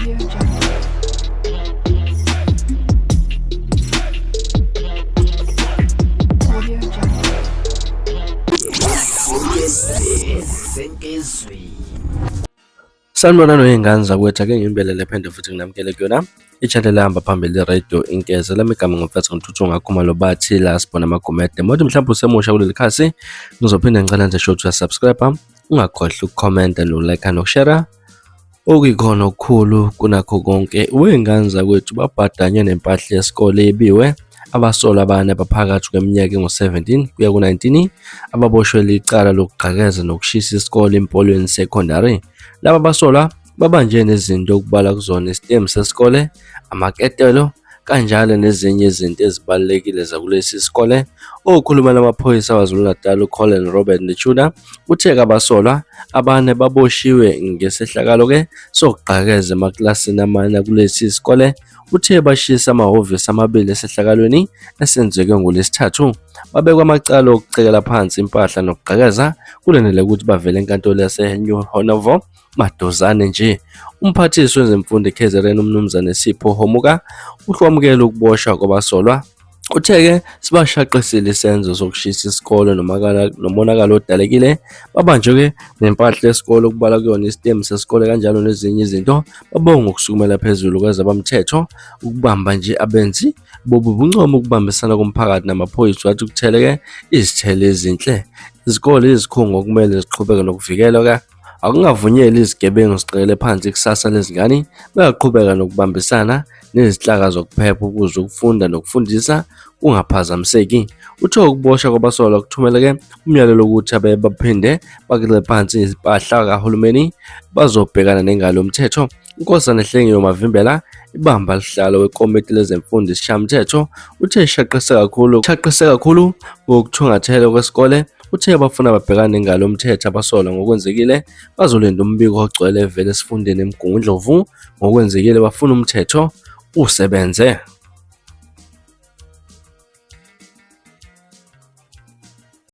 Audio Jungle. Audio Jungle. Sanibonani wey'ngane zakwethu, ake ngimbelele phinde futhi nginamukele kuyona i-channel ehamba phambili i-Radio Inkeza. Lami igama ngimfethu ngithuthu ngakhuma lo bathi la sibona amagumede. Modi mhlawumbe usemusha kuleli khasi, ngizophinda ngicela nje short subscribe, ungakhohlwa ukukhomenta no-like nokushare. Okuyikhona okukhulu kunakho konke, wey'ngane zakwethu babhadanye nempahla yesikole ebiwe. Abasolwa abane baphakathi kweminyaka engu-17 kuya ku-19 ababoshwele icala lokugqekeza nokushisa isikole Empolweni Secondary. Laba basolwa babanjwe nezinto okubala kuzona isitemu sesikole, amaketelo kanjalo nezinye izinto ezibalulekile zakulesi sikole. Okhuluma namaphoyisa waZulu-Natal uColin Robert Nchuna uthe abasolwa abane baboshiwe ngesehlakalo sokugqekeza emaklasini amane kulesi sikole. Uthe bashisa amahhovisi amabili esehlakalweni esenzeke ngoLwesithathu. Babekwa amacala okucekela phansi impahla nokugqekeza kulenele ukuthi bavele enkantolo yase-New Hanover maduzane nje. Umphathisi wezemfundo eKZN uMnumzane Sipho Homuka uhlwamukela ukuboshwa kwabasolwa. Uthe-ke sibashaqisile isenzo sokushisa isikole nomonakalo odalekile. Babanjwe nempahla yesikole okubala kuyona isitemu sesikole kanjalo nezinye izinto. Babonga ukusukumela phezulu kwezabamthetho ukubamba nje abenzi bobu buncomo ukubambisana komphakathi namaphoyisa wathi kuthele-ke izithelo ezinhle. Izikole izikhungo okumele ziqhubeke nokuvikelwa akungavunyelwa izigebengu ziqekele phansi ikusasa lezingane. Bayaqhubeka nokubambisana nezinhlaka zokuphepha ukuze ukufunda nokufundisa kungaphazamiseki. Uthe ukuboshwa kwabasolwa kuthumeleke umyalelo ukuthi baphinde bakele phansi izimpahla kahulumeni bazobhekana nengalo yomthetho. Inkosana Hlengiwe Mavimbela ibamba lihlalo wekomiti lezemfundo isishayamithetho uthe ishaqise kakhulu ngokuthungathelwa kwesikole. Uthe bafuna babhekane nengalo yomthetho abasolwa ngokwenzekile bazolinda umbiko ogcwele evele esifundeni eMgungundlovu ngokwenzekile bafuna umthetho usebenze.